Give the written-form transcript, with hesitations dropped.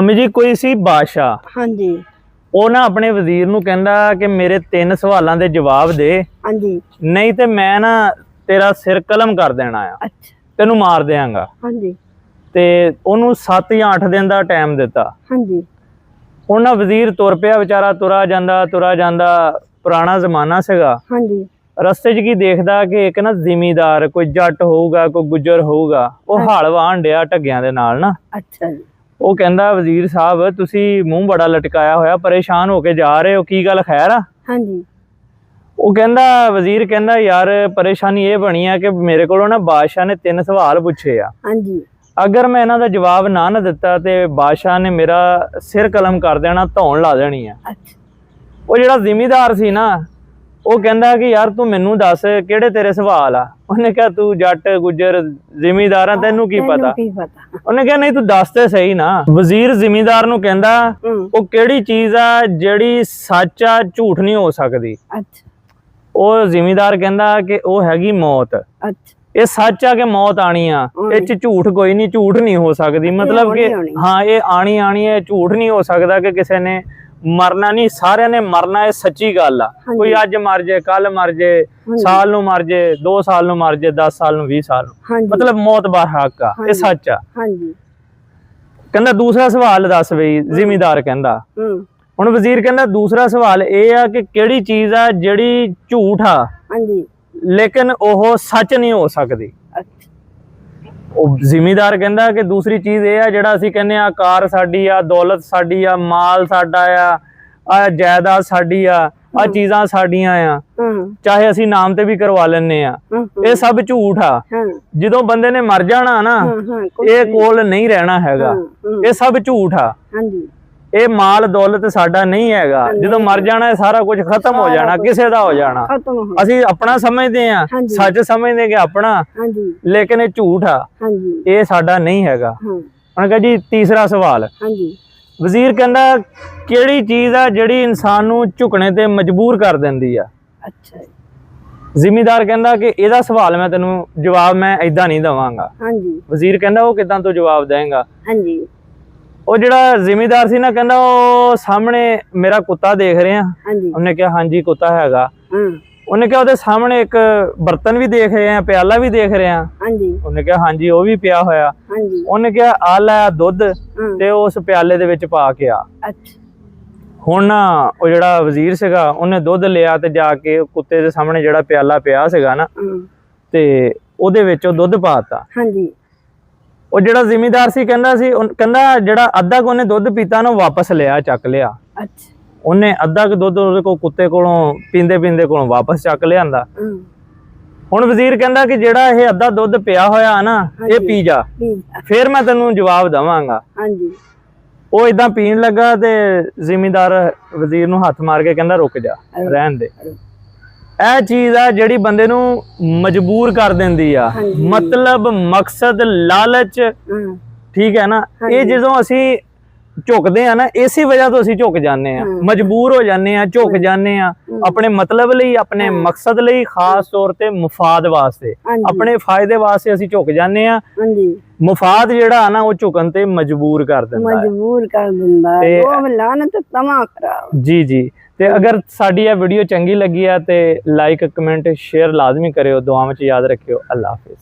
अम्मी जी कोई सी बादशाह हाँ जी ਉਹ ਨਾ ਆਪਣੇ ਵਜ਼ੀਰ ਨੂੰ ਕਹਿੰਦਾ ਕਿ ਮੇਰੇ 3 ਸਵਾਲਾਂ ਦੇ ਜਵਾਬ ਦੇ हाँ जी ਨਹੀਂ ਤੇ ਮੈਂ ਨਾ ਤੇਰਾ ਸਿਰ ਕਲਮ ਕਰ ਦੇਣਾ ਆ अच्छा ਤੈਨੂੰ ਮਾਰ ਦਿਆਂਗਾ। हाँ जी ਤੇ ਉਹਨੂੰ 7 ਜਾਂ 8 ਦਿਨ ਦਾ ਟਾਈਮ ਦਿੱਤਾ। हाँ जी ਹੁਣ ਨਾ ਵਜ਼ੀਰ ਤੁਰ ਪਿਆ ਵਿਚਾਰਾ ਤੁਰਾ ਜਾਂਦਾ ਪੁਰਾਣਾ ਜ਼ਮਾਨਾ ਸੀਗਾ। हाँ जी ਰਸਤੇ 'ਚ ਕੀ ਦੇਖਦਾ ਕਿ ਇੱਕ ਨਾ ਜ਼ਿਮੀਦਾਰ ਕੋਈ ਜੱਟ ਹੋਊਗਾ ਕੋਈ ਗੁੱਜਰ ਹੋਊਗਾ ਉਹ ਹਲ ਵਾਹਣ ਡਿਆ ਢੱਗਿਆਂ ਦੇ ਨਾਲ ਨਾ। अच्छा जी ਉਹ ਕਹਿੰਦਾ ਵਜ਼ੀਰ ਸਾਹਿਬ ਤੁਸੀਂ ਮੂੰਹ ਬੜਾ ਲਟਕਾਇਆ ਹੋਇਆ ਪਰੇਸ਼ਾਨ ਹੋ ਕੇ ਜਾ ਰਹੇ ਹੋ ਕੀ ਗੱਲ ਖੈਰ ਆ। हाँ जी ਉਹ ਕਹਿੰਦਾ ਵਜ਼ੀਰ ਕਹਿੰਦਾ ਯਾਰ ਪਰੇਸ਼ਾਨੀ ਇਹ ਬਣੀ ਆ ਕਿ ਮੇਰੇ ਕੋਲੋਂ ਨਾ ਬਾਦਸ਼ਾਹ ਨੇ 3 ਸਵਾਲ ਪੁੱਛੇ ਆ। हाँ जी ਅਗਰ ਮੈਂ ਇਹਨਾਂ ਦਾ ਜਵਾਬ ਨਾ ਦਿੱਤਾ ਤੇ ਬਾਦਸ਼ਾਹ ਨੇ ਮੇਰਾ ਸਿਰ ਕਲਮ ਕਰ ਦੇਣਾ ਧੌਣ ਲਾ ਦੇਣੀ ਆ। अच्छा ਉਹ ਜਿਹੜਾ ਜ਼ਿਮੀਦਾਰ ਸੀ ਨਾ ਉਹ ਕਹਿੰਦਾ ਕਿ ਯਾਰ ਤੂੰ ਮੈਨੂੰ ਦੱਸ ਕਿਹੜੇ ਤੇਰੇ ਸਵਾਲ ਆ। ਉਹਨੇ ਕਿਹਾ ਤੂੰ ਜੱਟ ਗੁੱਜਰ ਜ਼ਿਮੀਦਾਰਾਂ ਤੈਨੂੰ ਕੀ ਪਤਾ। ਉਹਨੇ ਕਿਹਾ ਨਹੀਂ ਤੂੰ ਦੱਸ ਤੇ ਸਹੀ ਨਾ। ਵਜ਼ੀਰ ਜ਼ਿਮੀਦਾਰ ਨੂੰ ਕਹਿੰਦਾ ਉਹ ਕਿਹੜੀ ਚੀਜ਼ ਆ ਜਿਹੜੀ ਸੱਚ ਆ ਝੂਠ ਨਹੀਂ ਹੋ ਸਕਦੀ। अच्छा ਉਹ ਜ਼ਿਮੀਦਾਰ ਕਹਿੰਦਾ ਕਿ ਉਹ ਹੈਗੀ ਮੌਤ। अच्छा ਇਹ ਸੱਚ ਆ ਕਿ ਮੌਤ ਆਣੀ ਆ ਇਹ ਚ ਝੂਠ ਕੋਈ ਨਹੀਂ ਝੂਠ ਨਹੀਂ ਹੋ ਸਕਦੀ ਮਤਲਬ ਕਿ ਹਾਂ ਇਹ ਆਣੀ ਹੈ ਝੂਠ ਨਹੀਂ ਹੋ ਸਕਦਾ ਕਿ ਕਿਸੇ ਨੇ ਮਰਨਾ ਨਹੀਂ ਸਾਰਿਆਂ ਨੇ ਮਰਨਾ ਇਹ ਸੱਚੀ ਗੱਲ ਆ। ਕੋਈ ਅੱਜ ਮਰ ਜੇ ਕੱਲ ਮਰ ਜੇ ਸਾਲ ਨੂੰ ਮਰ ਜੇ 2 ਸਾਲ ਨੂੰ ਮਰ ਜੇ 10 ਸਾਲ ਨੂੰ 20 ਸਾਲ ਨੂੰ ਮਤਲਬ ਮੌਤ ਬਰਹਕ ਆ ਇਹ ਸੱਚ ਆ। ਕਹਿੰਦਾ ਦੂਸਰਾ ਸਵਾਲ ਦੱਸ ਬਈ ਜ਼ਿਮੀਦਾਰ ਕਹਿੰਦਾ। ਹੁਣ ਵਜ਼ੀਰ ਕਹਿੰਦਾ ਦੂਸਰਾ ਸਵਾਲ ਇਹ ਆ ਕਿ ਕਿਹੜੀ ਚੀਜ਼ ਆ ਜਿਹੜੀ ਝੂਠ ਆ ਲੇਕਿਨ ਉਹ ਸੱਚ ਨਹੀਂ ਹੋ ਸਕਦੀ। ਉਹ ਜ਼ਿਮੀਦਾਰ ਕਹਿੰਦਾ ਕਿ ਦੂਸਰੀ ਚੀਜ਼ ਇਹ ਆ ਜਿਹੜਾ ਅਸੀਂ ਕਹਿੰਦੇ ਆ ਕਾਰ ਸਾਡੀ ਆ ਦੌਲਤ ਸਾਡੀ ਆ ਮਾਲ ਸਾਡਾ ਆ ਜਾਇਦਾਦ ਸਾਡੀ ਆ ਚੀਜ਼ਾਂ ਸਾਡੀਆਂ ਆ ਚਾਹੇ ਅਸੀਂ ਨਾਮ ਤੇ ਵੀ ਕਰਵਾ ਲੈਣੇ ਆ ਇਹ ਸਭ ਝੂਠ ਆ। ਜਦੋਂ ਬੰਦੇ ਨੇ ਮਰ ਜਾਣਾ ਨਾ ਇਹ ਕੋਲ ਨਹੀਂ ਰਹਿਣਾ ਹੈਗਾ ਇਹ ਸਭ ਝੂਠ ਆ। ਇਹ ਮਾਲ ਦੌਲਤ ਸਾਡਾ ਨਹੀਂ ਹੈਗਾ ਜਦੋਂ ਮਰ ਜਾਣਾ ਸਾਰਾ ਕੁਝ ਖਤਮ ਹੋ ਜਾਣਾ ਕਿਸੇ ਦਾ ਹੋ ਜਾਣਾ। ਅਸੀਂ ਆਪਣਾ ਸਮਝਦੇ ਆ ਸੱਚ ਸਮਝਦੇ ਕਿ ਆਪਣਾ ਲੇਕਿਨ ਇਹ ਝੂਠ ਆ ਇਹ ਸਾਡਾ ਨਹੀਂ ਹੈਗਾ। ਹੁਣ ਕਹਾਂ ਜੀ ਤੀਸਰਾ ਸਵਾਲ ਵਜ਼ੀਰ ਕਹਿੰਦਾ ਕਿਹੜੀ ਚੀਜ਼ ਆ ਜਿਹੜੀ ਇਨਸਾਨ ਨੂੰ ਝੁਕਣੇ ਤੇ ਮਜਬੂਰ ਕਰ ਦਿੰਦੀ ਆ। ਜ਼ਿਮੀਦਾਰ ਕਹਿੰਦਾ ਕਿ ਇਹਦਾ ਸਵਾਲ ਮੈਂ ਤੈਨੂੰ ਜਵਾਬ ਮੈਂ ਏਦਾਂ ਨਹੀਂ ਦਵਾਂਗਾ। ਵਜ਼ੀਰ ਕਹਿੰਦਾ ਉਹ ਕਿਦਾਂ ਤੂੰ ਜਵਾਬ ਦੇਂਗਾ। ਉਹ ਜਿਹੜਾ ਜ਼ਿਮੀਦਾਰ ਸੀ ਨਾ ਕਹਿੰਦਾ ਉਹ ਸਾਹਮਣੇ ਮੇਰਾ ਕੁੱਤਾ ਦੇਖ ਰਿਹਾ। ਉਹਨੇ ਕਿਹਾ ਹਾਂਜੀ ਕੁੱਤਾ ਹੈਗਾ। ਉਹਨੇ ਕਿਹਾ ਉਹਦੇ ਸਾਹਮਣੇ ਇੱਕ ਬਰਤਨ ਵੀ ਦੇਖ ਰਹੇ ਆ ਪਿਆਲਾ ਵੀ ਦੇਖ ਰਹੇ ਆ। ਉਹਨੇ ਕਿਹਾ ਹਾਂਜੀ ਉਹ ਵੀ ਪਿਆ ਹੋਇਆ। ਉਹਨੇ ਕਿਹਾ ਆ ਲੈ ਦੁੱਧ ਤੇ ਉਸ ਪਿਆਲੇ ਦੇ ਵਿੱਚ ਪਾ ਕੇ ਆ। ਹੁਣ ਨਾ ਉਹ ਜਿਹੜਾ ਵਜ਼ੀਰ ਸੀਗਾ ਉਹਨੇ ਦੁੱਧ ਲਿਆ ਤੇ ਜਾ ਕੇ ਕੁੱਤੇ ਦੇ ਸਾਹਮਣੇ ਜਿਹੜਾ ਪਿਆਲਾ ਪਿਆ ਸੀਗਾ ਨਾ ਤੇ ਉਹਦੇ ਵਿੱਚ ਉਹ ਦੁੱਧ ਪਾਤਾ। ਉਹ ਜਿਹੜਾ ਜ਼ਿਮੀਦਾਰ ਸੀ ਕਹਿੰਦਾ ਕਹਿੰਦਾ ਜਿਹੜਾ ਅੱਧਾ ਕੁ ਉਹਨੇ ਦੁੱਧ ਪੀਤਾ ਨਾ ਵਾਪਸ ਲਿਆ ਚੱਕ ਲਿਆ। ਉਹਨੇ ਅੱਧਾ ਕੁ ਦੁੱਧ ਉਹਦੇ ਕੋਲ ਕੁੱਤੇ ਕੋਲੋਂ ਪੀਂਦੇ ਕੋਲੋਂ ਵਾਪਸ ਚੱਕ ਲਿਆਂਦਾ। ਹੁਣ ਵਜ਼ੀਰ ਕਹਿੰਦਾ ਕਿ ਜਿਹੜਾ ਇਹ ਅੱਧਾ ਦੁੱਧ ਪਿਆ ਹੋਇਆ ਨਾ ਇਹ ਪੀ ਜਾ ਫਿਰ ਮੈਂ ਤੈਨੂੰ ਜਵਾਬ ਦਵਾਂਗਾ। ਉਹ ਏਦਾਂ ਪੀਣ ਲੱਗਾ ਤੇ ਜ਼ਿਮੀਦਾਰ ਵਜ਼ੀਰ ਨੂੰ ਹੱਥ ਮਾਰ ਕੇ ਕਹਿੰਦਾ ਰੁਕ ਜਾ ਰਹਿਣ ਦੇ। ਇਹ ਚੀਜ਼ ਆ ਜਿਹੜੀ ਬੰਦੇ ਨੂੰ ਮਜਬੂਰ ਕਰ ਦਿੰਦੀ ਆ ਮਤਲਬ ਮਕਸਦ ਲਾਲਚ ਠੀਕ ਹੈ ਨਾ। ਇਹ ਜਦੋਂ ਅਸੀਂ ਝੁਕਦੇ ਆ ਨਾ ਇਸੇ ਵਜ੍ਹਾ ਤੋਂ ਅਸੀਂ ਝੁਕ ਜਾਂਦੇ ਆ ਮਜਬੂਰ ਹੋ ਜਾਂਦੇ ਆ ਝੁਕ ਜਾਂਦੇ ਆ ਆਪਣੇ ਮਤਲਬ ਲਈ ਆਪਣੇ ਮਕਸਦ ਲਈ ਖਾਸ ਤੌਰ ਤੇ ਮੁਫਾਦ ਵਾਸਤੇ ਆਪਣੇ ਫਾਇਦੇ ਵਾਸਤੇ ਅਸੀਂ ਝੁਕ ਜਾਂਦੇ ਆ। ਮੁਫਾਦ ਜਿਹੜਾ ਆ ਨਾ ਉਹ ਝੁਕਣ ਤੇ ਮਜਬੂਰ ਕਰ ਦਿੰਦਾ ਤੇ ਲਾਨਤ ਤਮਾ ਖਰਾਬ ਜੀ। ਤੇ ਅਗਰ ਸਾਡੀ ਇਹ ਵੀਡੀਓ ਚੰਗੀ ਲੱਗੀ ਆ ਤੇ ਲਾਈਕ ਕਮੈਂਟ ਸ਼ੇਅਰ ਲਾਜ਼ਮੀ ਕਰਿਓ ਦੁਆਵਾਂ ਚ ਯਾਦ ਰੱਖਿਓ। ਅੱਲਾ ਹਾਫਿਜ਼।